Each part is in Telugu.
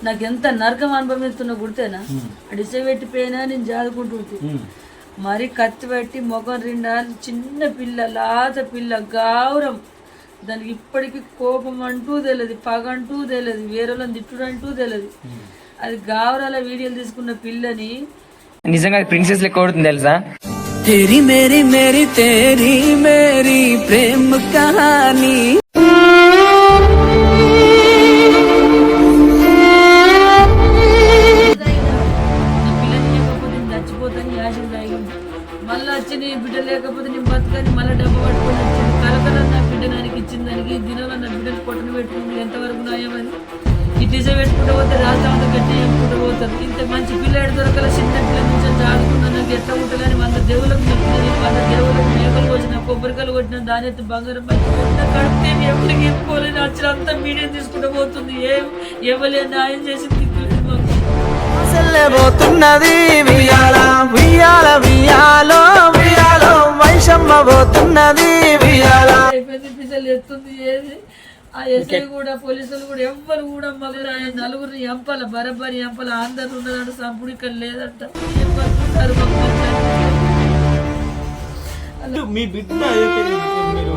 నాకు ఎంత నరకం అనుభవిస్తున్నా గుర్తేనా అడిసే పెట్టిపోయినా నేను జాదుకుంటుంటే మరి కత్తి పెట్టి మొగం రెండా చిన్న పిల్ల లాత పిల్ల గౌరవం దానికి ఇప్పటికీ కోపం అంటూ తెలియదు పగ అంటూ తెలియదు వేరే వాళ్ళని తిట్టుడు అంటూ తెలియదు అది గావరాల వీడియోలు తీసుకున్న పిల్లని నిజంగా ప్రిన్సెస్ లెక్క కొడుతుంది తెలుసా तेरी मेरी मेरी तेरी मेरी प्रेम कहानी చచ్చిపోతాను యాశలు తాగింది మళ్ళీ వచ్చి నీ బిడ్డ లేకపోతే నీ బతకని మళ్ళీ డబ్బు పట్టుకొని వచ్చింది కలకల నా బిడ్డ నాకు ఇచ్చిన దానికి దినంలో నా బిడ్డను పొట్టను పెట్టుకుంది ఎంతవరకు న్యాయమని ఈ దిశ పెట్టుకుంటూ పోతే రాష్ట్రంలో గట్టి చెప్పుకుంటూ పోతారు ఇంత మంచి పిల్లాడి దొరకల చిన్న పిల్లల నుంచి ఆడుకున్నా నాకు ఎట్లా ఉంటుందని 100 దేవులకు చెప్తున్నది 100 దేవులకు మేకలు వచ్చిన కొబ్బరికాయలు కొట్టిన దాని ఎత్తు బంగారం కడితే ఎవరికి చెప్పుకోలేని అచ్చలంతా మీడియా తీసుకుంటూ పోతుంది ఎవరే న్యాయం చేసి పోతున్నది వియాల వియాల వియాలో వియాలో వైషమ్మ పోతున్నది వియాల పిల్లలు ఎత్తుంది ఏది ఆ ఎస్ఐ కూడా పోలీసులు కూడా ఎవ్వరు కూడా మగ నలుగురిని ఎంపాల బరబరి ఎంపాల అందరు ఉన్నదంట సంపుడు ఇక్కడ లేదంట మీ బిడ్డ మీరు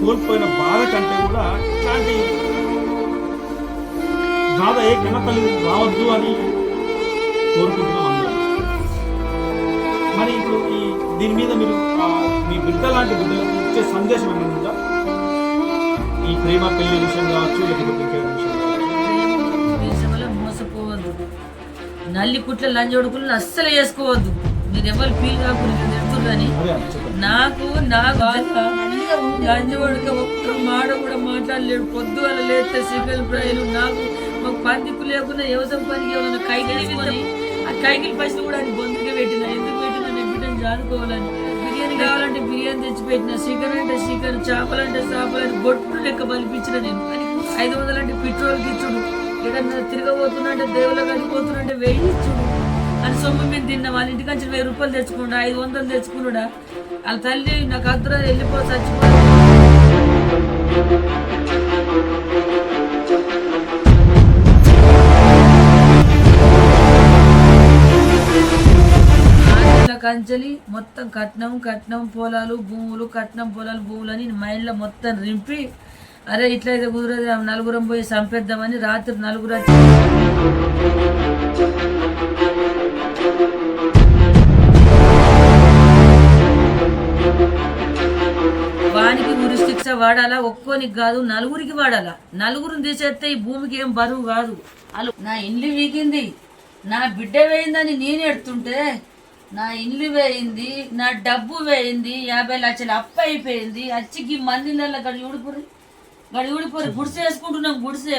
కోల్పోయిన బాధ కంటే కూడా ఇట్లాంటి బాధ ఏ కన్నతల్లి రావద్దు అని కోరుకుంటున్నాం అందరం. మరి ఇప్పుడు దీని మీద మీరు మీ బిడ్డ లాంటి బిడ్డలకు ఇచ్చే సందేశం ఏమైనా ఉందా? ఈ ప్రేమ పెళ్లి విషయం కావచ్చు లేకపోతే విషయంలో మోసపోవద్దు నల్లి కుట్ల లంజోడుకులు అస్సలు వేసుకోవద్దు మీరు ఎవరు ఫీల్ కాకుండా ఎడుతుర్రని నాకు లంజోడుక ఒక్క మాట కూడా మాట్లాడలేడు పొద్దు అలా లేస్తే సిగ్గలు ప్రాయలు నాకు మాకు పందికు లేకుండా వ్యవసాయం పనికి ఎవరైనా కైకిలి ఆ కైకిలి పైసలు కూడా అది బొందుకే పెట్టిన ఎందుకు పెట్టినా నేను బిడ్డను జాదుకోవాలని బిర్యానీ కావాలంటే బిర్యానీ తెచ్చిపెట్టిన చికెన్ అంటే చికెన్ చేపలంటే చేపలని బొట్టు లెక్క బలిపించిన నేను 500 అంటే పెట్రోల్ ఇచ్చుడు ఎక్కడన్నా తిరగబోతున్నా అంటే దేవుళ్ళ కలిగిపోతున్నా అంటే 1000 ఇచ్చుడు అని సొమ్ము మేము తిన్నా వాళ్ళ ఇంటికి వచ్చి 1000 రూపాయలు తెచ్చుకున్నా 500 తెచ్చుకున్నాడా వాళ్ళ తల్లి నాకు అద్దరు వెళ్ళిపో చచ్చిపో కంచెలి మొత్తం కట్నం పొలాలు భూములు కట్నం పొలాలు భూములు అని మైండ్లో మొత్తం రింపి అరే ఇట్లయితే కుదరదు నలుగురం పోయి చంపేద్దామని రాత్రి నలుగురు వానికి ఉరి శిక్ష వాడాలా ఒక్కోనికి కాదు నలుగురికి వాడాలా నలుగురిని తీసేస్తే ఈ భూమికి ఏం బరువు కాదు అలా నా ఇల్లు వీగింది నా బిడ్డ వేయిందని నేను ఎడుతుంటే నా ఇల్లు వేయింది నా డబ్బు వేయింది 50 లక్షలు అప్పు అయిపోయింది అచ్చికి మందిళ్ళ గడి ఊడిపోరు గుడిసె వేసుకుంటున్నాం గుడిసె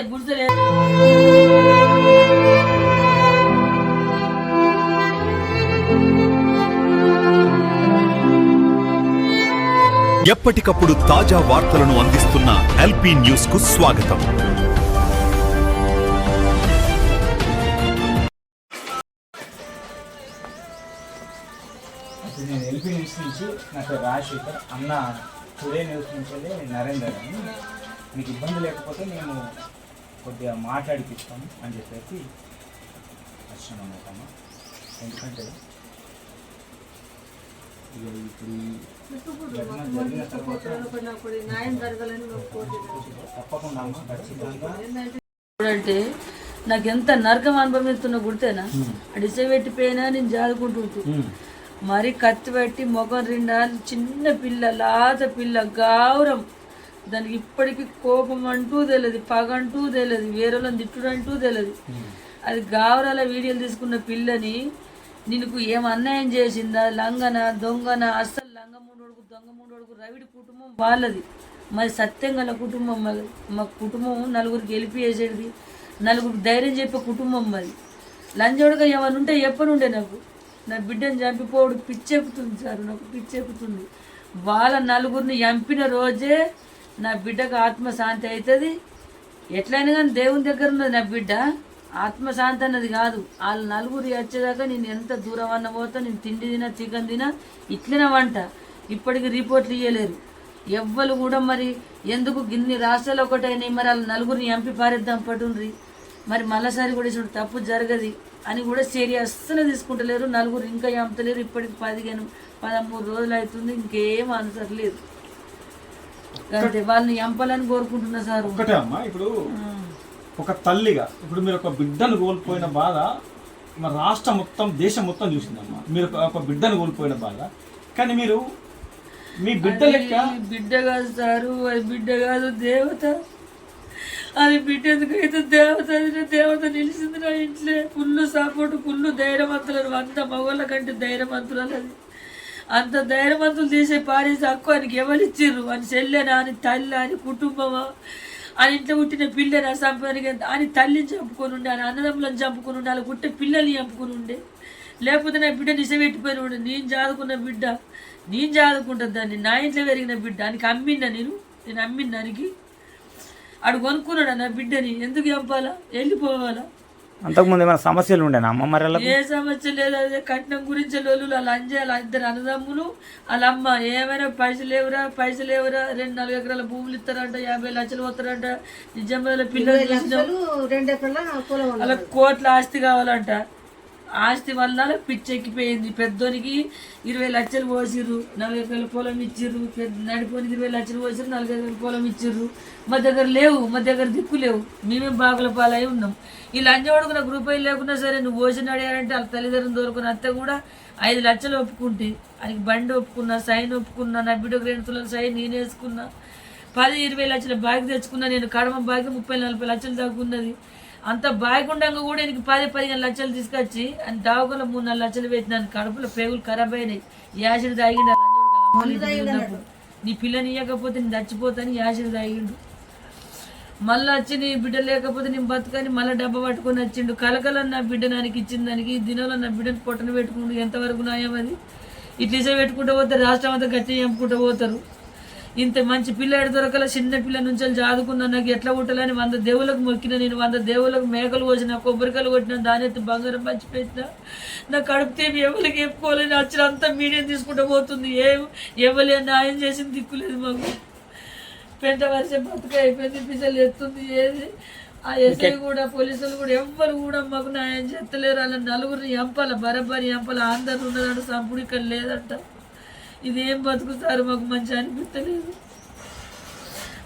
ఎప్పటికప్పుడు తాజా వార్తలను అందిస్తున్న ఎల్పీ న్యూస్ కు స్వాగతం. నేను ఎల్పీ న్యూస్ నుంచి నాకు రాజశేఖర్ అన్న టుడే న్యూస్ నుంచి నరేందర్ అని మీకు ఇబ్బంది లేకపోతే మేము కొద్దిగా మాట్లాడిపిస్తాము అని చెప్పేసి వచ్చినాం అన్నమాట. ఎందుకంటే ఇప్పుడు జరిగిన తర్వాత తప్పకుండా ఖచ్చితంగా అంటే నాకు ఎంత నరకం అనుభవిస్తున్నా గుర్తేనా అడిసే పెట్టిపోయినా నేను జాదుకుంటుంటూ మరి కత్తి పెట్టి మొగం రెండా చిన్న పిల్ల లాత పిల్ల గౌరవం దానికి ఇప్పటికీ కోపం అంటూ తెలియదు పగ అంటూ తెలియదు వేరే వాళ్ళని తిట్టుడు అంటూ తెలియదు అది గావరాల వీడియోలు తీసుకున్న పిల్లని నీకు ఏం అన్యాయం చేసిందా లంగన దొంగన అస్సలు లంగమూడోడుకు దొంగమూడోడుకు రవిడి కుటుంబం వాళ్ళది మరి సత్యంగల కుటుంబం మా కుటుంబం నలుగురికి గెలిపి వేసేది నలుగురికి ధైర్యం చెప్పే కుటుంబం మరి లంజోడుగా ఏమన్నా ఉంటే ఎప్పనుండే నాకు నా బిడ్డను చంపిపోవడు పిచ్చెక్కుతుంది సార్ నాకు పిచ్చెక్కుతుంది వాళ్ళ నలుగురిని చంపిన రోజే నా బిడ్డకు ఆత్మశాంతి అవుతుంది ఎట్లయినా కానీ దేవుని దగ్గర ఉన్నది నా బిడ్డ ఆత్మశాంతి అన్నది కాదు వాళ్ళ నలుగురు వచ్చేదాకా నేను ఎంత దూరం అన్న పోతా నేను తిండి తినా చికెన్ తినా ఇట్లనే వంట ఇప్పటికి రిపోర్ట్లు ఇవ్వలేరు ఎవ్వరు కూడా మరి ఎందుకు ఇన్ని రాష్ట్రాలు ఒకటైనాయి, మరి వాళ్ళు నలుగురిని ఎంపీ పారేద్దాం పట్టుండ్రి, మరి మళ్ళీసారి కూడా ఇటువంటి తప్పు జరగదు అని కూడా చర్య అస్సలు తీసుకుంటలేరు. నలుగురు ఇంకా ఎంపలేరు. ఇప్పటికి 15-13 రోజులు అవుతుంది, ఇంకేం ఆన్సర్ లేదు. అంతే, వాళ్ళని ఎంపాలని కోరుకుంటున్నా సార్. ఒకటే అమ్మా, ఇప్పుడు ఒక తల్లిగా ఇప్పుడు మీరు ఒక బిడ్డను కోల్పోయిన బాధ మన రాష్ట్రం మొత్తం దేశం మొత్తం చూసిందమ్మా. మీరు ఒక బిడ్డను కోల్పోయిన బాధ, కానీ మీరు మీ బిడ్డ లెక్క బిడ్డ కాదు సారు, అది బిడ్డ కాదు, దేవత. అది బిడ్డ ఎందుకైతే దేవత, అది దేవత నిలిచింది నా ఇంట్లో. ఫుల్ సపోర్ట్, ఫుల్ ధైర్యవంతులను, అంత మగవాళ్ళ కంటే ధైర్యవంతులు. అది అంత ధైర్యవంతులు తీసే పారేసి హక్కు ఆయనకి ఎవరిచ్చిర్రు? అని చెల్లెనా, అని తల్లి, అని కుటుంబమా, అని ఇంట్లో పుట్టిన పిల్లని సంపాదనకి అని తల్లిని చంపుకొని ఉండే, అని అన్నదమ్ములను చంపుకొని ఉండే, అలా పుట్టే పిల్లల్ని చంపుకొని ఉండే. లేకపోతే నా బిడ్డ నిజపెట్టిపోయిన ఉండే. నేను చదువుకున్న బిడ్డ, నేను చదువుకుంటుంది దాన్ని, నా ఇంట్లో పెరిగిన బిడ్డ అని అమ్మిందా నేను అమ్మిన దానికి? ఆడు కొనుక్కున్నాడా నా బిడ్డని? ఎందుకు చంపాలా? వెళ్ళిపోవాలా? అంతకుముందు ఏమైనా సమస్యలు ఉండేనా అమ్మ? మరి ఏ సమస్య లేదు. అదే కట్నం గురించి లోలు, వాళ్ళ అంజాల ఇద్దరు అన్నదమ్ములు, వాళ్ళ అమ్మ ఏమైనా పైసలు లేవురా 2-4 ఎకరాల భూములు ఇస్తారంట, 50 లక్షలు పోతారంట. నిజంగా పిల్లలు అలా కోట్ల ఆస్తి కావాలంట. ఆస్తి వల్ల పిచ్చెక్కిపోయింది. పెద్దోనికి 20 లక్షలు పోసిర్రు, 4 ఎకరాల పొలం ఇచ్చిర్రు. నడిపోనికి 20 లక్షలు పోసిర్రు, 4 ఎకరాల పొలం ఇచ్చిర్రు. మా దగ్గర లేవు, మా దగ్గర దిక్కు లేవు. మేమేం బాగుల పాలై ఉన్నాం. ఈ లంచవాడుకు నాకు రూపాయలు లేకున్నా సరే నువ్వు పోసిన అడిగారంటే వాళ్ళ తల్లిదండ్రులు దొరుకుని అత్త కూడా 5 లక్షలు ఒప్పుకుంటే, ఆయనకి బండి ఒప్పుకున్నా, సైన్ ఒప్పుకున్నా, నా బిడ్డకు 2 తులాల సైన్ నేను వేసుకున్నా. 10-20 లక్షల బాగి తెచ్చుకున్నా. నేను కడమ బాగి 30-40 లక్షలు దాకా ఉన్నది. అంత బాగుండగా కూడా എനിക്ക് 10-15 లక్షలు తీసుకొచ్చి అని దావకంలో 3-4 లక్షలు పెట్టినాను. కడుపులో పేగులు ఖరాబ్ అయినాయి. యాసిడ్ తాగిండు. నీ పిల్లని ఇవ్వకపోతే నేను చచ్చిపోతాను, యాసిడ్ తాగిండు. మళ్ళీ వచ్చి నీ బిడ్డ లేకపోతే నేను బతుకని మళ్ళీ డబ్బా పట్టుకొని వచ్చిండు. కలకలని నా బిడ్డ నాకు ఇచ్చిన దానికి దినంలో నా బిడ్డను పొట్టను పెట్టుకుంటూ ఎంతవరకు న్యాయం అది? ఇట్లీసే పెట్టుకుంటూ పోతారు, రాష్ట్రం అంతా గట్టి చంపుకుంటూ పోతారు. ఇంత మంచి పిల్లాడు దొరకల, చిన్న పిల్ల నుంచి చదువుకున్నా. నాకు ఎట్లా కొట్టాలని 100 దేవుళ్ళకు మొక్కిన. నేను 100 దేవుళ్ళకు మేకలు కోసిన, కొబ్బరికాయలు కొట్టిన, దానెత్తి బంగారం పంచి పెట్టిన. నా కడుపుతే ఎవరికి చెప్పుకోలేని వచ్చిన అంతా మీడియం తీసుకుంటూ పోతుంది. ఎవరే న్యాయం చేసింది దిక్కులేదు మాకు. పెంట వర్షం బతుక అయిపోయింది, పిసలు ఎత్తుంది. ఏది ఆ ఎస్ఐ కూడా పోలీసులు కూడా ఎవ్వరు కూడా మాకు న్యాయం చేస్తలేరు. అలా నలుగురిని ఎంపాల, బరబరి ఎంపాల. అందరు ఉన్నదంట, సంపుడు ఇక్కడ లేదంట. ఇదేం బతుకుతారు? మాకు మంచి అనిపించలేదు.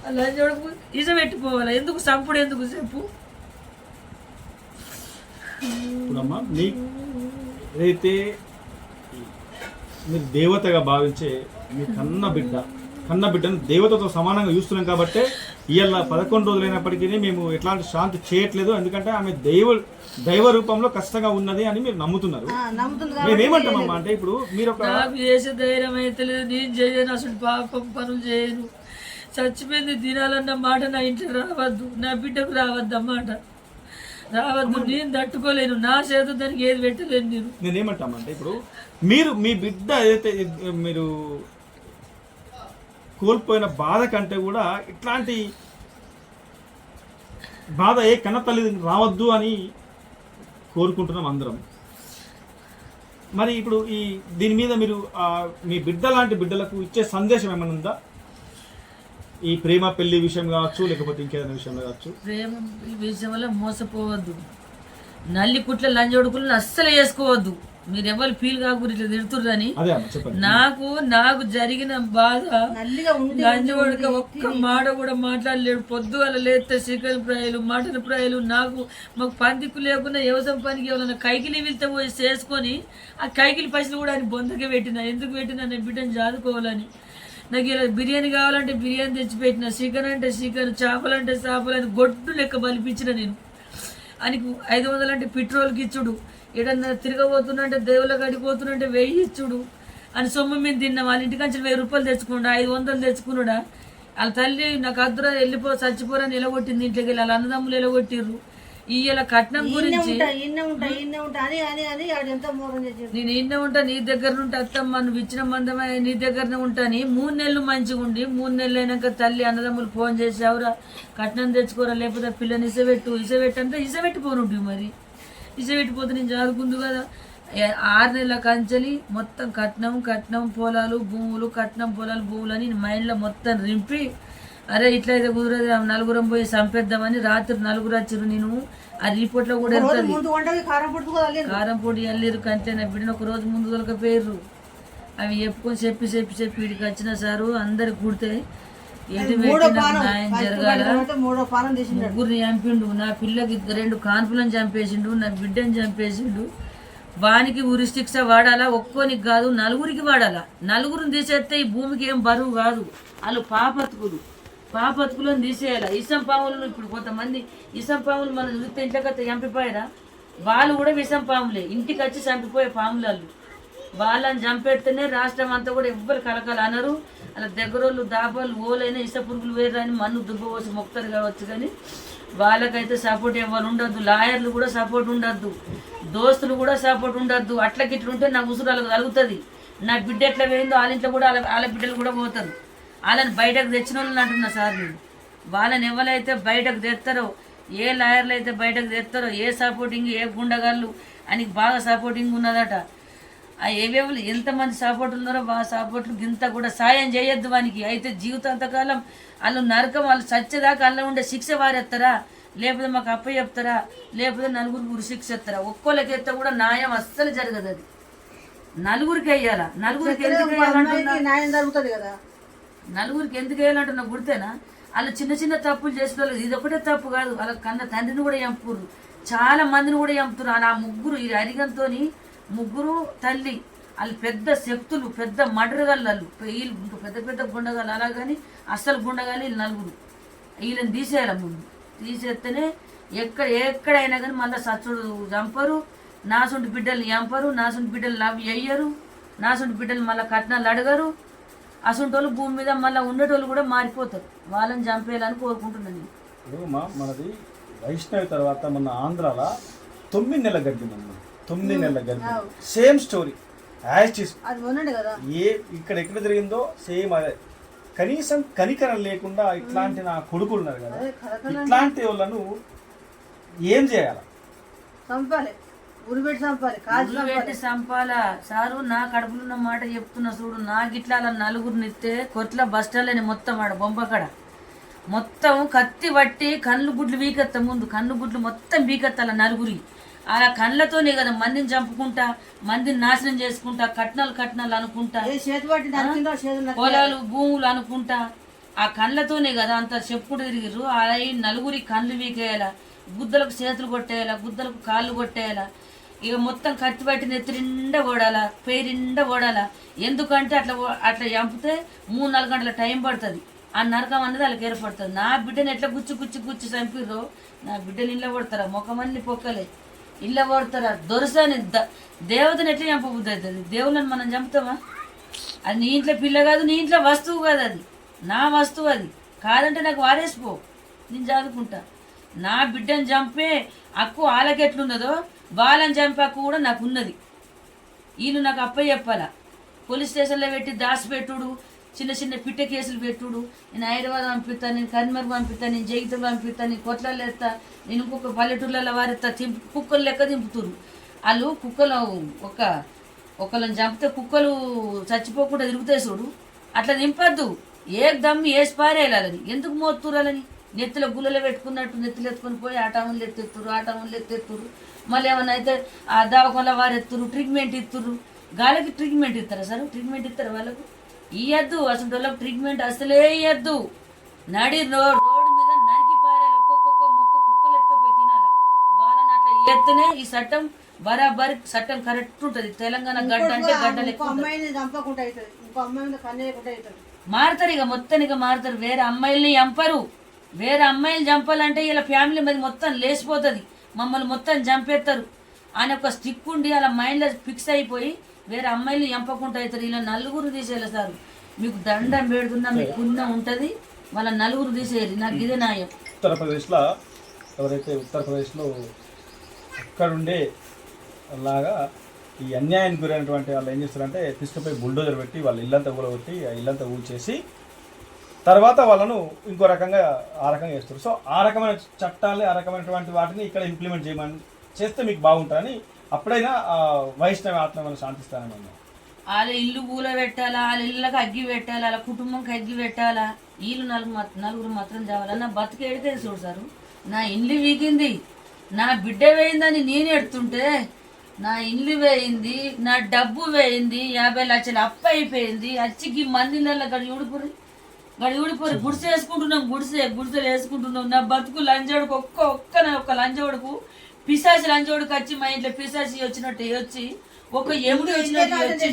అలా చూడకు ఇజ పెట్టిపోవాలా? ఎందుకు సంపుడు? ఎందుకు చెప్పు? ఇప్పుడమ్మా ఏదైతే మీరు దేవతగా భావించే మీ కన్న బిడ్డను దేవతతో సమానంగా చూస్తున్నాం కాబట్టి ఇవాళ 11 రోజులు అయినప్పటికీ మేము ఎట్లాంటి శాంతి చేయట్లేదు. ఎందుకంటే ఆమె దైవ రూపంలో కష్టంగా ఉన్నది అని మీరు నమ్ముతున్నారు. మేమేమంటామమ్మా అంటే ఇప్పుడు మీరు నాకు చేసే ధైర్యం అయితే లేదు. నేను చేయను, అసలు పాపం పనులు చేయను. చచ్చిపోయింది తినాలన్న మాట నా ఇంటికి రావద్దు, నా బిడ్డకు రావద్దు అన్నమాట. రావద్దు, నేను తట్టుకోలేను. నా చేత దానికి ఏది పెట్టలేను. నేనేమంటామంటే ఇప్పుడు మీరు మీ బిడ్డ ఏదైతే మీరు కోల్పోయిన బాధ కంటే కూడా ఇట్లాంటి బాధ ఏ కన్న తల్లి రావద్దు అని కోరుకుంటున్నాం అందరం. మరి ఇప్పుడు దీని మీద మీరు మీ బిడ్డ లాంటి బిడ్డలకు ఇచ్చే సందేశం ఏమైనా ఉందా? ఈ ప్రేమ పెళ్లి విషయం కావచ్చు, లేకపోతే ఇంకేదైనా విషయంలో కావచ్చు. ప్రేమ విషయం వల్ల మోసపోవద్దు. నల్లి కుట్ల లంజోడుకులను అస్సలు వేసుకోవద్దు. మీరు ఎవరు ఫీల్ కాకూడదు ఇట్లా తిడుతుర్రని. నాకు జరిగిన బాధ, లంజోడుక ఒక్క మాట కూడా మాట్లాడలేడు. పొద్దుగల లేస్తే చికెన్ ఫ్రైలు, మటన్ ఫ్రైలు. మాకు పందిక్కు లేకుండా వ్యవసాయం పనికి ఎవరైనా కైకిలి వెళ్తే పోయి చేసుకొని ఆ కైకిలి పైసలు కూడా ఆయన బొందకే పెట్టిన. ఎందుకు పెట్టినా? నేను బిడ్డను చదువుకోవాలని. నాకు ఇలా బిర్యానీ కావాలంటే బిర్యానీ తెచ్చిపెట్టిన, చికెన్ అంటే చికెన్, చేపలు అంటే చేపలు అని గొడ్డు లెక్క బలిపించిన. నేను ఆయనకు 500 అంటే పెట్రోల్కి ఇచ్చుడు, ఏదన్నా తిరగబోతున్నంటే దేవుళ్ళకి అడిగిపోతున్నంటే 1000 ఇచ్చుడు అని సొమ్ము మీద తిన్నాం. వాళ్ళ ఇంటికి 1000 రూపాయలు తెచ్చుకున్నాడు, 500 తెచ్చుకున్నాడా. వాళ్ళ తల్లి నాకు అద్దరా చచ్చిపోరని ఎలగొట్టింది. ఇంట్లోకి వెళ్ళి వాళ్ళ అన్నదమ్ములు ఎలగొట్టిర్రు. ఇయ్యాల కట్నం గురించి నేను ఇన్నే ఉంటా, నీ దగ్గర నుండి అత్తమ్మ నువ్వు ఇచ్చిన మందమే నీ దగ్గరనే ఉంటాని. 3 నెలలు మంచిగా ఉండి 3 నెలలు అయినాక తల్లి అన్నదమ్ములు ఫోన్ చేసావురా కట్నం తెచ్చుకోరా, లేకపోతే పిల్లని ఇసబెట్టు అంటే ఇసబెట్టిపోనుంటు. మరి ఇసబెట్టిపోతే నేను చదువుకుందు కదా. 6 నెలల కంచెలి మొత్తం కట్నం పొలాలు భూములు భూములని మైండ్లో మొత్తం రింపి అరే ఇట్లయితే కుదరదు నలుగురం పోయి చంపేద్దామని రాత్రి నలుగురు వచ్చారు. నేను ఆ రిపోర్ట్లో కూడా వెళ్తుంది కారం పొడి వెళ్ళారు కంటే నా బిడ్డను ఒక రోజు ముందు దొరకపోయారు. అవి చెప్పుకొని చెప్పి వీడికి వచ్చిన సారు అందరికి కుడితే ఎటు న్యాయం జరగాల. ముగ్గురిని చంపిండు, నా పిల్లకి 2 కాన్పులను చంపేసిండు, నా బిడ్డని చంపేసిండు. వానికి ఉరి శిక్ష వాడాలా, ఒక్కోనికి కాదు 4గురికి వాడాలా. 4గురిని తీసేస్తే ఈ భూమికి ఏం బరువు కాదు. వాళ్ళు పాపతుకులను తీసేయాలి. ఇసం పాములను ఇప్పుడు కొంతమంది ఇసం పాములు మనం చూస్తే ఇంట్లోకి చంపిపోయారా, వాళ్ళు కూడా విషం పాములే, ఇంటికి వచ్చి చంపిపోయే పాములు వాళ్ళు. వాళ్ళని చంపెడితేనే రాష్ట్రం అంతా కూడా ఎవ్వరు కలకాలి అనరు. అలా దగ్గరోళ్ళు దాబాలు ఓలైనా ఇస పురుగులు వేరని మన్ను దుబ్బపోసి మొక్తారు కావచ్చు, కానీ వాళ్ళకైతే సపోర్ట్ ఎవరు ఉండద్దు. లాయర్లు కూడా సపోర్ట్ ఉండద్దు, దోస్తులు కూడా సపోర్ట్ ఉండద్దు. అట్లకిట్లుంటే నా ఉసురాలకు కలుగుతుంది. నా బిడ్డ ఎట్లా పోయిందో వాళ్ళ ఇంట్లో కూడా వాళ్ళ బిడ్డలు కూడా పోతారు. వాళ్ళని బయటకు తెచ్చిన వాళ్ళని అంటున్నా సార్ నేను. వాళ్ళని ఎవరైతే బయటకు తెస్తారో, ఏ లాయర్లు అయితే బయటకు తెస్తారో, ఏ సపోర్టింగ్ ఏ గుండగాళ్ళు అని బాగా సపోర్టింగ్ ఉన్నదట. ఆ ఏవేవులు ఎంతమంది సపోర్ట్ ఉన్నారో ఆ సపోర్ట్లు గింత కూడా సాయం చేయొద్దు వానికి. అయితే జీవితాంతకాలం వాళ్ళు నరకం, వాళ్ళు చచ్చేదాకా అలా ఉండే శిక్ష వారెత్తారా, లేకపోతే మాకు అప్ప చెప్తారా, లేకపోతే 4గురికి ఉరి శిక్ష ఎత్తారా. ఒక్కోళ్ళకి ఎత్తే కూడా న్యాయం అస్సలు జరగదు. అది 4గురికి వేయాలా. 4గురికి ఎందుకు వేయాలంటున్నా, 4గురికి ఎందుకు వేయాలంటున్నా గుర్తేనా. వాళ్ళు చిన్న తప్పులు చేసిన వాళ్ళు ఇది ఒకటే తప్పు కాదు, వాళ్ళ కన్న తండ్రిని కూడా చంపురు, చాలా మందిని కూడా చంపుతారు. అలా 3 ఈ అరిగంతో 3 తల్లి వాళ్ళు పెద్ద శక్తులు, పెద్ద మడరగళ్ళు, వీళ్ళు పెద్ద గుండగాళ్ళు. అలాగని అస్సలు గుండగాలి వీళ్ళు 4 వీళ్ళని తీసేయాలి. ముందు తీసేస్తేనే ఎక్కడైనా కానీ మళ్ళీ సచ్చుడు చంపరు, నాసుంటి బిడ్డలు చంపరు, నాసుంటి బిడ్డలు లవ్ చెయ్యరు, నాసుంటి బిడ్డలు మళ్ళీ కట్నాలు అడగరు. అసంటి వాళ్ళు భూమి మీద మళ్ళీ ఉండేటోళ్ళు కూడా మారిపోతారు. వాళ్ళని చంపేయాలని కోరుకుంటున్నాను. ఇప్పుడు మనది వైష్ణవి తర్వాత మన ఆంధ్రాలో 9 నెలల గడ్డి, 9 నెలల గడ్డి సేమ్ స్టోరీ ఇక్కడ ఎక్కడ జరిగిందో సేమ్ అదే. కనీసం కనికరం లేకుండా ఇట్లాంటి నా కొడుకులు ఉన్నారు కదా, ఇట్లాంటి వాళ్ళను ఏం చేయాలి? చంపాలా సారు. నా కడుపులున్న మాట చెప్తున్నా చూడు. నాకు ఇట్లా 4గురిని ఇస్తే కొట్ల బస్ స్టాండ్ మొత్తం ఆడ బొంబకడ మొత్తం కత్తి పట్టి కళ్ళు గుడ్లు వీకెత్తా. ముందు కళ్ళు గుడ్లు మొత్తం వీకెత్తాల 4గురి. ఆ కళ్ళతోనే కదా మందిని చంపుకుంటా, మందిని నాశనం చేసుకుంటా, కట్నాలు అనుకుంటా, పొలాలు భూములు అనుకుంటా, ఆ కళ్ళతోనే కదా అంత చెప్పుడు తిరిగిర్రు. ఆ 4గురి కళ్ళు వీకేయాల, గుద్దలకు చేతులు కొట్టేయాల, గుద్దలకు కాళ్ళు కొట్టేయాల. ఇక మొత్తం కత్తి పట్టి నెత్తిరిండా ఓడాలా, పేరిండా ఓడాలా. ఎందుకంటే అట్లా చంపితే 3-4 గంటల టైం పడుతుంది. ఆ నరకం అన్నది వాళ్ళకి ఏర్పడుతుంది. నా బిడ్డని ఎట్లా గుచ్చి చంపిర్రో నా బిడ్డలు ఇళ్ళ పడతారా, ముఖమన్ని పొక్కలే ఇళ్ళ పడతారా, దొరసాని దేవతని ఎట్లా చంపబుద్ధి అవుతుంది. దేవుళ్ళని మనం చంపుతామా? అది నీ ఇంట్లో పిల్ల కాదు, నీ ఇంట్లో వస్తువు కాదు, అది నా వస్తువు. అది కాదంటే నాకు వారేసిపో, నేను చదువుకుంటా. నా బిడ్డను చంపే హక్కు వాళ్ళకి ఎట్లున్నదో వాళ్ళని చంపే హక్కు కూడా నాకు ఉన్నది. వీళ్ళు నాకు అప్పయ్య చెప్పాలా. పోలీస్ స్టేషన్లో పెట్టి దాచిపెట్టుడు, చిన్న పిట్ట కేసులు పెట్టుడు, నేను హైదరాబాద్ పంపిస్తాను, నేను కరీంనగర్ పంపిస్తాను, నేను జగిత్యాల పంపిస్తాను, నేను కొట్లలో ఎత్తా, నేను ఇంకొక పల్లెటూర్లలో వారెత్తా. కుక్కలు లెక్క దింపుతురు వాళ్ళు. కుక్కలు ఒకళ్ళని చంపితే కుక్కలు చచ్చిపోకుండా తిరుగుతాయి చూడు, అట్లా దింపద్దు. ఏ దమ్మి వేసి పారేయాలని. ఎందుకు మోతురాలని నెత్తిలో గుళ్ళలో పెట్టుకున్నట్టు నెత్తిలో ఎత్తుకొని పోయి ఆటములు ఎత్తెత్తురు. మళ్ళీ ఏమన్నా అయితే ఆ దవాఖానలో వారెత్తురు, ట్రీట్మెంట్ ఇస్తుర్రు. గాలికి ట్రీట్మెంట్ ఇస్తారా సార్? ట్రీట్మెంట్ ఇస్తారు వాళ్ళకు? ఇయ్యద్దు. అసలు వాళ్ళకి ట్రీట్మెంట్ అసలే ఇయ్యద్దు. నడి రోడ్డు మీద నరికి పారేయాలి. ఒక్కొక్క మొక్క కుక్కలు ఎత్తుకపోయి తినాలి. వాళ్ళని అట్లా ఎత్తనే ఈ చట్టం బరాబరి చట్టం కరెక్ట్ ఉంటుంది. తెలంగాణ గడ్డ అంటే గడ్డలు ఎక్కువ మారుతారు. ఇక మొత్తానికి మారుతారు. వేరే అమ్మాయిల్ని చంపరు. వేరే అమ్మాయిలు చంపాలంటే ఇలా ఫ్యామిలీ మీద మొత్తం లేచిపోతుంది. మమ్మల్ని మొత్తం చంపేస్తారు అని ఒక స్టిక్ ఉండి అలా మైండ్లో ఫిక్స్ అయిపోయి వేరే అమ్మాయిలు చంపకుండా అవుతారు. ఇలా 4గురు తీసేయాలి సార్. మీకు దండం పెడుతున్నా, మీకు పుణ్యం ఉంటుంది. వాళ్ళ 4గురు తీసేయాలి. నాకు ఇదే న్యాయం. ఉత్తరప్రదేశ్లో ఎవరైతే ఉత్తరప్రదేశ్లో అక్కడుండే లాగా ఈ అన్యాయానికి గురైనటువంటి వాళ్ళు ఏం చేస్తారంటే తీసుకుపోయి బుల్డోజర్ పెట్టి వాళ్ళ ఇల్లంతా ఊడగొట్టి ఆ ఇల్లంతా ఊడ్చేసి తర్వాత వాళ్ళను ఇంకో రకంగా ఆ రకంగా చేస్తారు. సో ఆ రకమైన చట్టాలు, ఆ రకమైనటువంటి వాటిని ఇక్కడ ఇంప్లిమెంట్ చేస్తే మీకు బాగుంటుందని అప్పుడైనా వైష్ణవి ఆత్మ శాంతిస్తానని అన్నా. వాళ్ళ ఇల్లు పూల పెట్టాలా, వాళ్ళ ఇళ్ళకి అగ్గి పెట్టాలా, వాళ్ళ కుటుంబంకి అగ్గి పెట్టాలా, వీళ్ళు నలుగురు మాత్రం చావాలా. నా బతుకు ఎడితే చూడు సారు, నా ఇల్లు వీగింది, నా బిడ్డ వేయిందని నేను ఎడుతుంటే నా ఇల్లు వేయింది, నా డబ్బు వేయింది, 50 లక్షలు అప్పు అయిపోయింది. అచ్చికి మందిళ్ళ గడి ఊడిపోయి గుడిసె వేసుకుంటున్నాం, గుడిసెలు వేసుకుంటున్నాం. నా బతుకు లంజోడుకు ఒక్క లంజోడుకు పిశాచి లంజోడుకు వచ్చి మా ఇంట్లో పిశాచి వచ్చినట్టు వచ్చి ఒక ఎముడు వచ్చినట్టు వచ్చి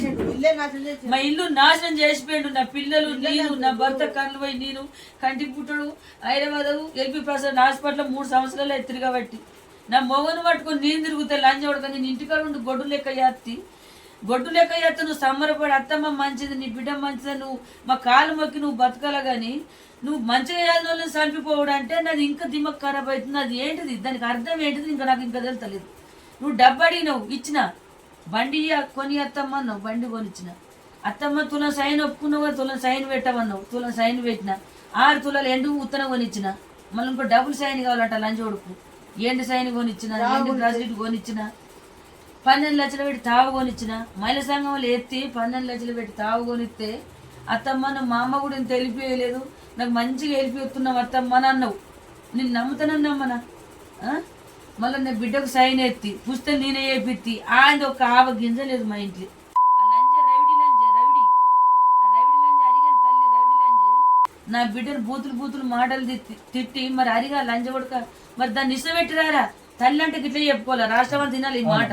మా ఇల్లు నాశనం చేసిపోయాడు. నా పిల్లలు, నేను, నా భర్త కళ్ళు పోయి నేను కంటికి పుట్టడు. హైదరాబాద్ ఎల్పి ప్రసాద్ హాస్పిటల్ 3 సంవత్సరాలు తిరగబట్టి నా మొగను పట్టుకొని నేను తిరుగుతా లంజోడుక. నేను ఇంటికాడ ఉండి గొడ్డు లెక్క నువ్వు సంబరపడి అత్తమ్మ మంచిది, నీ బిడ్డ మంచిది, నువ్వు మా కాలు మొక్కి నువ్వు బతకాల కానీ నువ్వు మంచిగా యాదిన వాళ్ళని చంపిపోవడం అంటే నాది ఇంకా దిమ్మకు ఖరాబ్ అవుతుంది. అది ఏంటిది, దానికి అర్థం ఏంటిది ఇంకా నాకు ఇంకా తెలుస్తలేదు. నువ్వు డబ్బు అడిగినావు, ఇచ్చిన. బండి కొని అత్తమ్మ అన్నావు, బండి కొనిచ్చిన. అత్తమ్మ తులం సైన్ ఒప్పుకున్నావు, తులం సైన్ పెట్టమన్నావు, తులం సైన్ పెట్టిన. 6 తులాలు ఎండు ఉత్తన కొనిచ్చిన. మళ్ళీ ఇంకో డబుల్ సైన్ కావాలంట లంచోడుకు. ఎండు సైన్ కొనిచ్చిన, ఎండు గ్రాడ్యుయేట్ కొనిచ్చిన. 12 లక్షలు పెట్టి తావు కొనిచ్చిన. మహిళా సంఘం వాళ్ళు ఎత్తి 12 లక్షలు పెట్టి తావు కొనిస్తే అత్తమ్మ నువ్వు మా అమ్మ కూడా ఇంత వెళ్ళిపోయలేదు, నాకు మంచిగా వెళ్ళిపోతున్నావు అత్తమ్మ అని అన్నావు. నేను నమ్ముతానమ్మనా. మళ్ళీ నా బిడ్డకు సైన్ ఎత్తి పుస్తకం నేనే వేపిత్తి. ఆయన ఒక ఆవ గింజ లేదు మా ఇంట్లో. ఆ లంజ రవిడి లంజ అరిగాను తల్లి, రవిడి లంజ నా బిడ్డను బూతులు మాటలు తిట్టి మరి అరిగా లంజ కొడుక మరి దాన్ని ఇష్టపెట్టిరారా. తల్లి అంటే గిట్లా చెప్పుకోవాలి, రాష్ట్రం అని తినాలి ఈ మాట.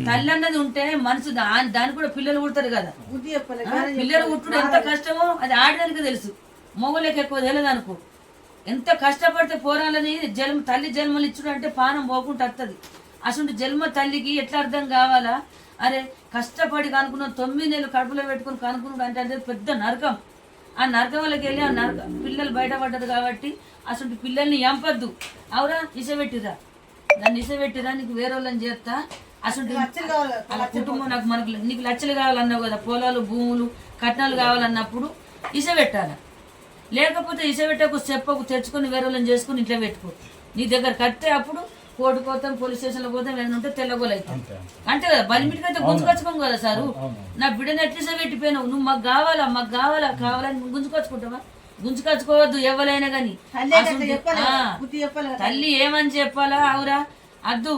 తల్లి అన్నది ఉంటే మనసు దానికి కూడా పిల్లలు పుడతారు కదా. పిల్లలు పుట్టుడు ఎంత కష్టమో అది ఆడడానికి తెలుసు, మొగలకి ఎక్కువ తెలియదు అనుకో. ఎంత కష్టపడితే పోరాలని తల్లి జన్మలు ఇచ్చుడు అంటే పానం పోకుండా వస్తుంది. అసలు జన్మ తల్లికి ఎట్లా అర్థం కావాలా. అరే కష్టపడి కనుక్కున్నాం, 9 నెలలు కడుపులో పెట్టుకుని కనుక్కున్నాడు అంటే అది పెద్ద నరకం. ఆ నరకం వాళ్ళకి వెళ్ళి ఆ పిల్లలు బయటపడ్డది కాబట్టి అసలు పిల్లల్ని ఎంపద్దు. అవురా ఇసబెట్టిరా, దాన్ని ఇసబెట్టిరా, నీకు వేరే వాళ్ళని చేస్తా. అసలు అలా కుటుంబం నాకు నీకు లక్షలు కావాలన్నావు కదా, పొలాలు భూములు కట్నాలు కావాలన్నప్పుడు ఇసబెట్టాలి. లేకపోతే ఇసబెట్టకు చెప్పకు, తెచ్చుకొని వేరే వాళ్ళని చేసుకుని ఇంట్లో పెట్టుకో. నీ దగ్గర కడితే అప్పుడు కోర్టు పోతాం, పోలీస్ స్టేషన్లో పోతాం, ఏదైనా ఉంటే తెల్లగోలు అవుతాం. అంతే కదా, బలిమిటికి అయితే గుంజుకొచ్చుకోం కదా సారు. నా బిడ్డను ఎట్లా పెట్టిపోయినావు, నువ్వు మాకు కావాలని గుంజుకొచ్చుకుంటావా? గుంజుకొచ్చుకోవద్దు ఎవరైనా కానీ. తల్లి ఏమని చెప్పాలా, అవురా అద్దు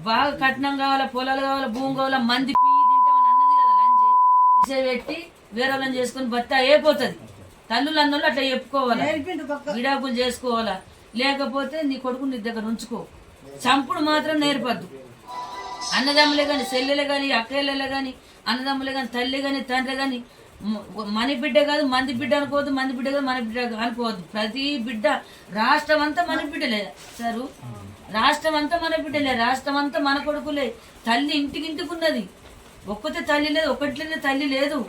బాగా కట్నం కావాలా, పొలాలు కావాలా, భూమి కావాలా, మంది పియ్యి తింటామని అన్నది కదా లంచి. ఇసే పెట్టి వేరే వాళ్ళని చేసుకుని బత్త అయిపోతుంది. తల్లులు అన్నోళ్ళు అట్లా చెప్పుకోవాలా, విడాకులు చేసుకోవాలా. లేకపోతే నీ కొడుకు నీ దగ్గర ఉంచుకో. చంపుడు మాత్రం నేర్పద్దు. అన్నదమ్ములే కానీ, చెల్లెలే కానీ, అక్కయ్యలే కానీ, అన్నదమ్ములే కానీ, తల్లి కానీ, తండ్రి కానీ, మన బిడ్డ కాదు మంది బిడ్డ అనుకోవద్దు, మంది బిడ్డ కాదు మన బిడ్డ అనుకోవద్దు. ప్రతి బిడ్డ రాష్ట్రం అంతా మన బిడ్డలే సారు, రాష్ట్రం అంతా మన బిడ్డలే, రాష్ట్రం అంతా మన కొడుకులే. తల్లి ఇంటికి ఉన్నది, ఒక్కతే తల్లి లేదు, ఒకట్లనే తల్లి లేదు.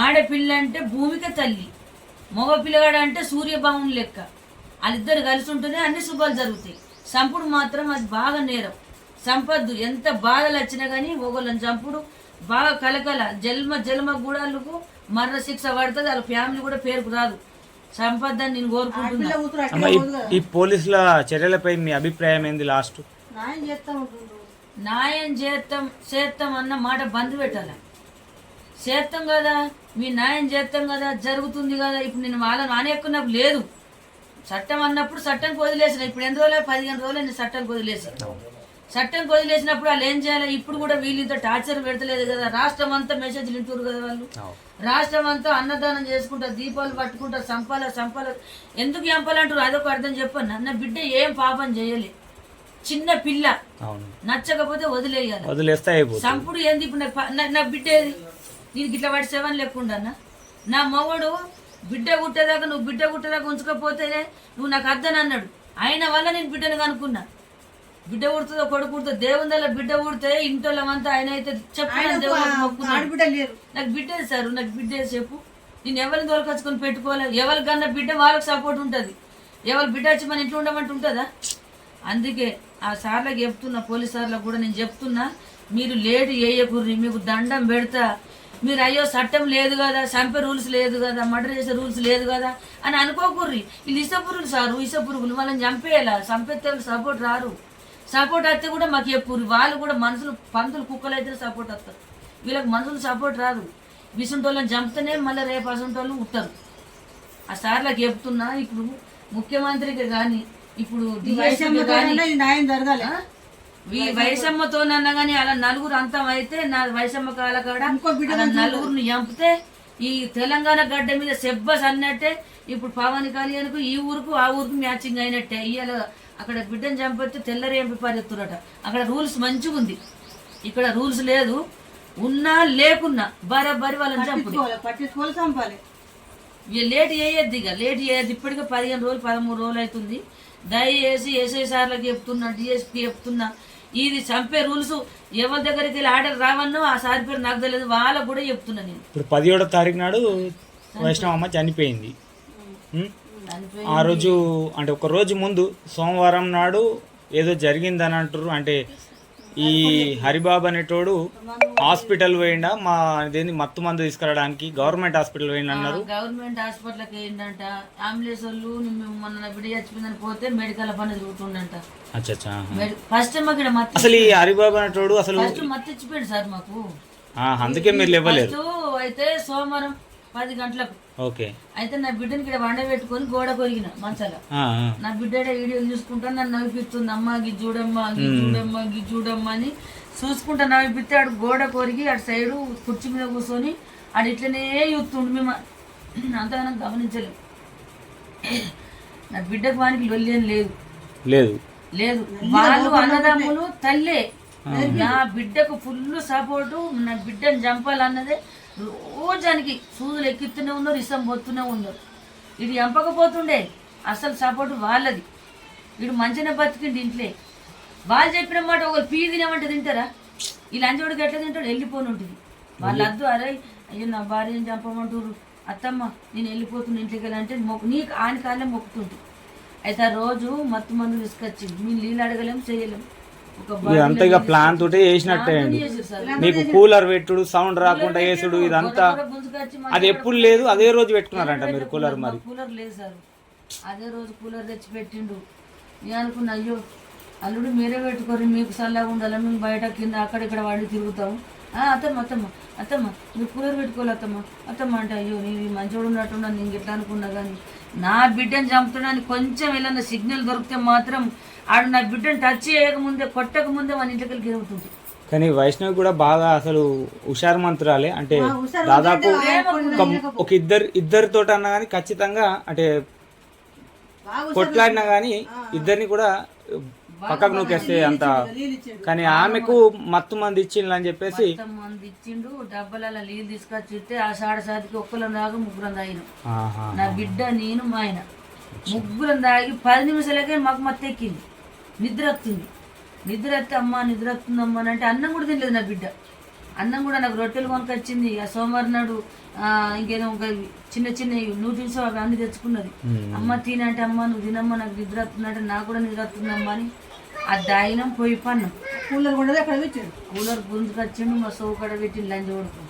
ఆడపిల్ల అంటే భూమికే తల్లి, మగ పిల్లగాడు అంటే సూర్యభావం లెక్క. వాళ్ళిద్దరు కలిసి ఉంటేనే అన్ని శుభాలు జరుగుతాయి. చంపుడు మాత్రం అది బాగా నేరం. సంపద్దు ఎంత బాధలు వచ్చినా కానీ ఒకళ్ళని చంపుడు బాగా కలకల జన్మ గూడాలకు మరణ శిక్ష పడుతుంది. వాళ్ళ ఫ్యామిలీ కూడా పేరుకు రాదు. సంపద్దని నేను కోరుకుంటున్నా. ఈ పోలీసుల చర్యలపై మీ అభిప్రాయం ఏంది? లాస్ట్ న్యాయం చేస్తాం అన్న మాట బంద్ పెట్టాలి. చేస్తాం కదా, మీ న్యాయం చేస్తాం కదా, జరుగుతుంది కదా. ఇప్పుడు నేను వాళ్ళని ఆనేక్కున్నప్పుడు లేదు. చట్టం అన్నప్పుడు చట్టానికి వదిలేసిన. ఇప్పుడు ఎన్ని రోజులు 15 రోజులు నేను చట్టానికి వదిలేసినప్పుడు వాళ్ళు ఏం చేయాలి? ఇప్పుడు కూడా వీళ్ళతో టార్చర్ పెడతలేదు కదా. రాష్ట్రం అంతా మెసేజ్లు వింటారు కదా వాళ్ళు. రాష్ట్రం అంతా అన్నదానం చేసుకుంటారు, దీపాలు పట్టుకుంటారు, సంపాల ఎందుకు చంపాలంటారు అదొక అర్థం చెప్పండి. నా బిడ్డ ఏం పాపం చేయలే, చిన్న పిల్ల, నచ్చకపోతే వదిలేయాలి. సంపుడు ఏంది? ఇప్పుడు నా బిడ్డ ఏది? నేను గిట్ల వాడి 7 లేకుండా నా మొగడు బిడ్డ గుట్టేదాకా నువ్వు బిడ్డ గుట్టేదాకా ఉంచకపోతేనే నువ్వు నాకు అర్థని అన్నాడు. ఆయన వల్ల నేను బిడ్డను కనుక్కున్నా. బిడ్డ ఉడుతుందో కొడుకు ఉడుతుందో దేవుందల్లా బిడ్డ ఉడితే ఇంటోళ్ళమంతా ఆయన అయితే చెప్పాను దేవుళ్ళకి మొక్కున్నాడు. నాకు బిడ్డేది సార్, నాకు బిడ్డేది చెప్పు. నేను ఎవరిని దొరకచ్చుకొని పెట్టుకోలేదు. ఎవరికన్నా బిడ్డ వాళ్ళకి సపోర్ట్ ఉంటుంది. ఎవరు బిడ్డ వచ్చి మన ఇంట్లో ఉండమంటే ఉంటుందా? అందుకే ఆ సార్లకు చెప్తున్నా, పోలీస్ సార్లకు కూడా నేను చెప్తున్నా, మీరు లేటు వేయకుర్రి, మీకు దండం పెడతా. మీరు అయ్యో చట్టం లేదు కదా, చంపే రూల్స్ లేదు కదా, మర్డర్ చేసే రూల్స్ లేదు కదా అని అనుకోకుర్రి. వీళ్ళు ఇసపురుగులు సారు, ఇసపురుగులు వాళ్ళని చంపేయాల. చంపేస్తే సపోర్ట్ రారు. సపోర్ట్ వస్తే కూడా మాకు ఎప్పుడు వాళ్ళు కూడా మనుషులు పంతులు కుక్కలు అయితే సపోర్ట్ వస్తారు, వీళ్ళకి మనుషులు సపోర్ట్ రాదు. విసుంటోళ్ళని చంపితేనే మళ్ళీ రేపు అసంటోళ్ళు ఉంటారు. ఆ సార్లకు చెప్తున్నా, ఇప్పుడు ముఖ్యమంత్రికి కానీ ఇప్పుడు వయసమ్మతోనన్నా కానీ అలా నలుగురు అంతం అయితే నా వయసమ్మ కాల కాడ నలుగురిని చంపితే ఈ తెలంగాణ గడ్డ మీద సెబ్బస్ అన్నట్టే ఇప్పుడు పవన్ కళ్యాణ్కు ఈ ఊరుకు ఆ ఊరుకు మ్యాచింగ్ అయినట్టే. ఇవాళ అక్కడ బిడ్డను చంపితే తెల్లరి ఎంపీ పారేస్తున్నట. అక్కడ రూల్స్ మంచిగా ఉంది, ఇక్కడ రూల్స్ లేదు. ఉన్నా లేకున్నా బరాబరి వాళ్ళని చంపాలి. లేట్ చేయొద్దు, ఇక లేట్ చేయొద్దు. ఇప్పటికే 15 రోజులు 13 రోజులు అవుతుంది. దయచేసి ఎస్ఐ సార్లకు చెప్తున్నా, డిఎస్పీ చెప్తున్నా, ఇది చంపే రూల్స్ ఎవరి దగ్గరికి వెళ్ళి ఆర్డర్ రావన్నో ఆ సార్ పేరు నాకు తెలియదు, వాళ్ళకు కూడా చెప్తున్నా నేను. ఇప్పుడు 17వ తారీఖు నాడు వైష్ణవమ్మ చనిపోయింది. ఆ రోజు అంటే ఒక రోజు ముందు సోమవారం నాడు ఏదో జరిగిందని అంటారు. అంటే ఈ హరిబాబు అనేటోడు హాస్పిటల్ పోయిండా, మా అదేంది మత్తు మందు తీసుకురావడానికి గవర్నమెంట్ హాస్పిటల్ పోయిండు అన్నారు. గవర్నమెంట్ హాస్పిటల్కి ఏంటంట, అంబులెన్స్ వాళ్ళు మొన్న బిడ్డ చచ్చిపోయిందని పోతే మెడికల్ పని తిరుగుతుండంట. ఫస్ట్ అసలు ఈ హరిబాబు అనేటోడు అసలు మత్తు ఇచ్చిపోయాడు సార్ మాకు, అందుకే మీరు లేవలేరు. అయితే సోమవారం 10 గంటలకు ఓకే అయితే నా బిడ్డని ఇక్కడ వండ పెట్టుకొని గోడ కొరిగిన మంచాల. నా బిడ్డ వీడియో చూసుకుంటా నన్ను నవ్విపిస్తుంది, అమ్మ గి చూడమ్మా గి చూడమ్మా గి చూడమ్మా అని చూసుకుంటా నవ్విపిస్తే ఆడు గోడ కొరిగి అటు సైడు కుర్చీ మీద కూర్చొని ఆడు ఇట్లనే చూస్తుండు. మేము అంతగానో గమనించలేము. నా బిడ్డకు వానికి లొల్లేం లేదు లేదు లేదు వాళ్ళు అన్నదమ్ములు తల్లే. నా బిడ్డకు ఫుల్ సపోర్టు, నా బిడ్డను చంపాలన్నదే. రోజానికి సూదులు ఎక్కిస్తూనే ఉన్నారు, ఇష్టం పోతూనే ఉన్నారు. ఇది చంపకపోతుండే, అసలు సపోర్టు వాళ్ళది. వీడు మంచిగా బతికిండి ఇంట్లో. వాళ్ళు చెప్పిన మాట ఒకరు పీ తినమంటే తింటారా? ఈ లంచోడికి ఎట్లా తింటాడు? వెళ్ళిపోని ఉంటుంది. వాళ్ళు అద్దు, అరే అయ్యో నా భార్యని చంపమంటారు, అత్తమ్మ నేను వెళ్ళిపోతున్నా ఇంటికి వెళ్ళాలంటే నీకు ఆయన కాళ్ళే మొక్కుతుంటుంది. అయితే ఆ రోజు మత్తు మందు తీసుకొచ్చి మేము నీళ్ళు అడగలేము, చేయలేము. ఇదంతా ఇక ప్లాన్ తోటే చేసినట్టే అండి. మీకు కూలర్ పెట్టుడు, సౌండ్ రాకుండా వేసుడు, ఇదంతా అది ఎప్పుడు లేదు, అదే రోజు పెట్టుకున్నారంట మీరు కూలర్? మరి కూలర్ లేదు సార్, అదే రోజు కూలర్ తెచ్చి పెట్టిండు. నేను అనుకున్నా, అయ్యో అల్లుడు మీరే పెట్టుకోరు, మీకు చల్లగా ఉండాలి, మేము బయట కింద అక్కడ ఇక్కడ వాడి తిరుగుతాము. అత్తమ్మ అత్తమ్మ అత్తమ్మ మీరు కూలర్ పెట్టుకోవాలి అత్తమ్మ అత్తమ్మ అంటే, అయ్యో నేను మంచోడు ఉన్నట్టున్నా నేను ఇట్లా అనుకున్నా. కానీ నా బిడ్డను చంపుతున్నాను కొంచెం ఏదన్నా సిగ్నల్ దొరికితే మాత్రం ఆడు నా బిడ్డను టచ్ చేయకముందే కొట్టకముందే మన ఇంటికి వెళ్ళి తిరుగుతుంది. కానీ వైష్ణవి కూడా బాగా అసలు హుషారు మంత్రాలే. అంటే దాదాపు ఒక ఇద్దరితో అన్నా కానీ ఖచ్చితంగా అంటే కొట్లాడినా కానీ ఇద్దరిని కూడా పక్కకు నూకేస్తే అంత. కానీ ఆమెకు మత్తు మంది ఇచ్చిండు అని చెప్పేసి మంది ఇచ్చిండు, డబ్బలలో నీళ్ళు తీసుకొచ్చి ఇస్తే ఆ సాడసాదికి ఒక్కలం దాకా ముగ్గురం తాగిన. నా బిడ్డ నేను మా ఆయన ముగ్గురం తాగి 10 నిమిషాలకే మాకు మత్తు ఎక్కింది, నిద్ర వస్తుంది. నిద్ర వస్తే అమ్మ నిద్ర వస్తుందమ్మా అని అంటే అన్నం కూడా తినలేదు నా బిడ్డ. అన్నం కూడా నాకు రొట్టెలు కొనుకొచ్చింది. ఆ సోమవారం నాడు ఇంకేదో ఒక చిన్న చిన్న నూడిల్స్ అవి అన్ని తెచ్చుకున్నది. అమ్మ తినంటే, అమ్మ నువ్వు తినమ్మా నాకు నిద్ర వస్తుందంటే, నాకు కూడా నిద్ర వస్తుందమ్మా అని అది దాయినం పోయి పన్నాం. కూలర్ కూడా అక్కడ పెట్టాడు, కూలర్ గుంజుకొచ్చిండు. మా సోకడ పెట్టిండు, లంచ్ కొడుకు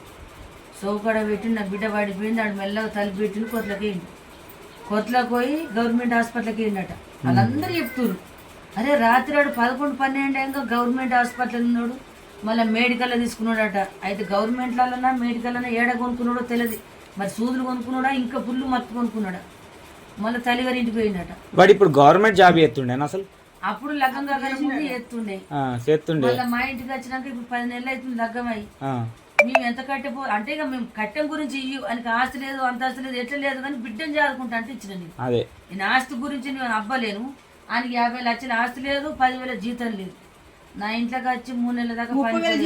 సోకడ పెట్టిండు. నా బిడ్డ పడిపోయింది. ఆడు మెల్లగా తలిపి పెట్టిండు, కొట్లకి వేయండి. కొట్లకు పోయి గవర్నమెంట్ హాస్పిటల్కి వెళ్ళినట. వాళ్ళందరూ చెప్తున్నారు, అరే రాత్రి వాడు 11-12 అయ్యాక గవర్నమెంట్ హాస్పిటల్ ఉన్నాడు, మళ్ళీ మెడికల్లో తీసుకున్నాడట. అయితే గవర్నమెంట్లన్నా మెడికల్లోనే ఏడ కొనుక్కున్నాడో తెలియదు. మరి సూదులు కొనుక్కున్నాడా, ఇంకా పుల్లు మత్తు కొనుక్కున్నాడా, మళ్ళీ తల్లిగారి ఇంటికి పోయినట. వాడు ఇప్పుడు గవర్నమెంట్ జాబ్ చేస్తుండే అసలు? అప్పుడు లగ్గం దగ్గర ముందు ఎత్తుండే. మళ్ళీ మా ఇంటికి వచ్చినాక ఇప్పుడు 10 నెలలు అవుతుంది లగ్గమై. మేము ఎంత కట్టెపో అంటే ఇక మేము కట్టెం గురించి ఆయనకి ఆస్తి లేదు, అంత ఆస్తి లేదు, ఎట్లా లేదు, కానీ బిడ్డను చదువుకుంటా అంటే ఇచ్చిన నేను ఆస్తి గురించి నేను అవ్వలేను. ఆయనకి 50 లక్షల ఆస్తి లేదు, 10,000 జీతం లేదు. నా ఇంట్లోకి వచ్చి 3 నెలల దాకా 30,000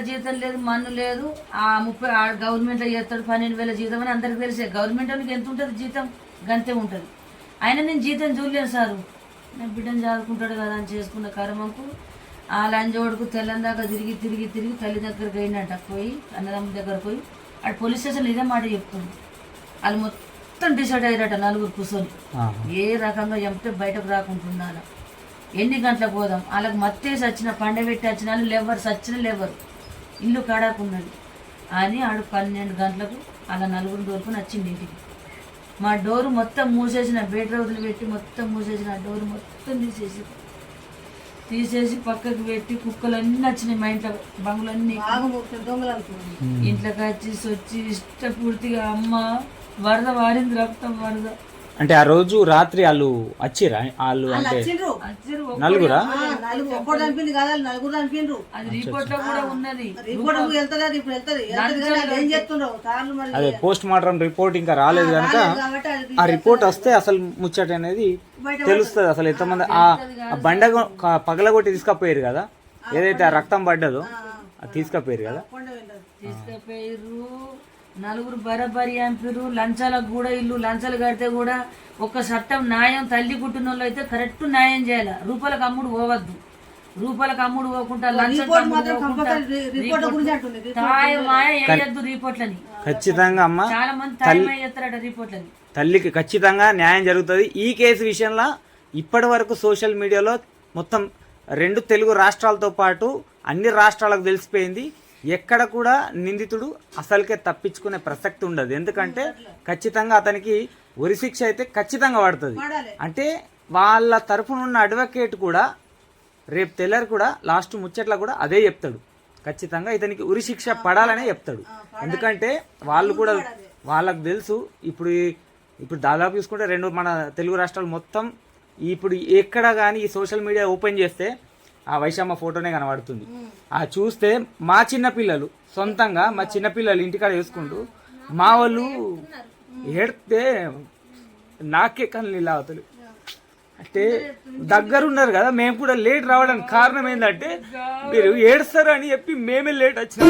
జీతం లేదు, మన్ను లేదు. ఆ 30 గవర్నమెంట్లో చేస్తాడు, 12,000 జీతం అని అందరికి తెలిసే. గవర్నమెంట్ వాళ్ళకి ఎంత ఉంటుంది జీతం, గంతే ఉంటుంది. అయినా నేను జీతం చూడలేను సారు, నా బిడ్డను చదువుకుంటాడు కదా అని చేసుకున్న కర్మకు ఆ లంజోడుకు తెల్లని దాకా తిరిగి తిరిగి తిరిగి తల్లి దగ్గరికి అయినట్ట. పోయి అన్నదమ్ముల దగ్గర పోయి అటు పోలీస్ స్టేషన్లో ఇదే మాట చెప్తుంది. వాళ్ళు మొత్తం డిసైడ్ అయ్యారట, 4 కూర్చొని ఏ రకంగా చంపితే బయటకు రాకుంటున్నారు, ఎన్ని గంటలకు పోదాం. వాళ్ళకి మత్తేసి వచ్చిన పండబెట్టి వచ్చిన వాళ్ళు లేవరు, సచ్చిన లేవరు, ఇల్లు కాడాకున్నది అని ఆడు 12 గంటలకు అలా 4 దొరుకుని వచ్చింది ఇంటికి. మా డోర్ మొత్తం మూసేసిన బెడ్ వదిలి పెట్టి మొత్తం మూసేసిన ఆ డోర్ మొత్తం తీసేసి పక్కకు పెట్టి కుక్కలు అన్నీ వచ్చినాయి మా ఇంట్లో బంగులన్నీ ఇంట్లోకి వచ్చి ఇష్టపూర్తిగా అమ్మ వరద వారింది రక్తం వరద. అంటే ఆ రోజు రాత్రి వాళ్ళు వచ్చిరా వాళ్ళు అంటే నలుగురా? అది రిపోర్ట్ లో కూడా ఉన్నది. అదే పోస్ట్ మార్టం రిపోర్ట్ ఇంకా రాలేదు కనుక ఆ రిపోర్ట్ వస్తే అసలు ముచ్చట అనేది తెలుస్తుంది. అసలు ఎంతమంది ఆ బండ పగలగొట్టి తీసుకపోయారు కదా, ఏదైతే ఆ రక్తం పడ్డదో అది తీసుకపోయారు కదా. తీసుకపోయారు నలుగురు బరాబరి అంపిరు. లంచాలకు కూడా ఇల్లు లంచాలు కడితే కూడా ఒక చట్టం న్యాయం తల్లి పుట్టిన వాళ్ళు అయితే కరెక్ట్ న్యాయం చేయాలి. రూపాయలకు అమ్ముడు పోవద్దు, రూపాయలకు అమ్ముడు పోకుండా లంచం వేయద్దు రిపోర్ట్లని. ఖచ్చితంగా అమ్మ చాలా మంది తాయమై చేస్తారట రిపోర్ట్లని. తల్లికి ఖచ్చితంగా న్యాయం జరుగుతుంది. ఈ కేసు విషయంలో ఇప్పటి వరకు సోషల్ మీడియాలో మొత్తం 2 తెలుగు రాష్ట్రాలతో పాటు అన్ని రాష్ట్రాలకు తెలిసిపోయింది. ఎక్కడ కూడా నిందితుడు అసలుకే తప్పించుకునే ప్రసక్తి ఉండదు. ఎందుకంటే ఖచ్చితంగా అతనికి ఉరిశిక్ష అయితే ఖచ్చితంగా పడుతుంది. అంటే వాళ్ళ తరఫున ఉన్న అడ్వకేట్ కూడా రేపు తెల్లారి కూడా లాస్ట్ ముచ్చట్ల కూడా అదే చెప్తాడు, ఖచ్చితంగా ఇతనికి ఉరిశిక్ష పడాలనే చెప్తాడు. ఎందుకంటే వాళ్ళు కూడా వాళ్ళకు తెలుసు. ఇప్పుడు దాదాపు చూసుకుంటే 2 మన తెలుగు రాష్ట్రాలు మొత్తం ఇప్పుడు ఎక్కడ కానీ ఈ సోషల్ మీడియా ఓపెన్ చేస్తే ఆ వైశమ్మ ఫోటోనే కనబడుతుంది. ఆ చూస్తే మా చిన్నపిల్లలు సొంతంగా మా చిన్నపిల్లలు ఇంటికాడ వేసుకుంటూ మా వాళ్ళు ఏడితే నాకే కళ్ళు ఇలా అవుతుంది. అంటే దగ్గరున్నారు కదా, మేము కూడా లేట్ రావడానికి కారణం ఏంటంటే మీరు ఏడుస్తారు అని చెప్పి మేమే లేట్ వచ్చినాం.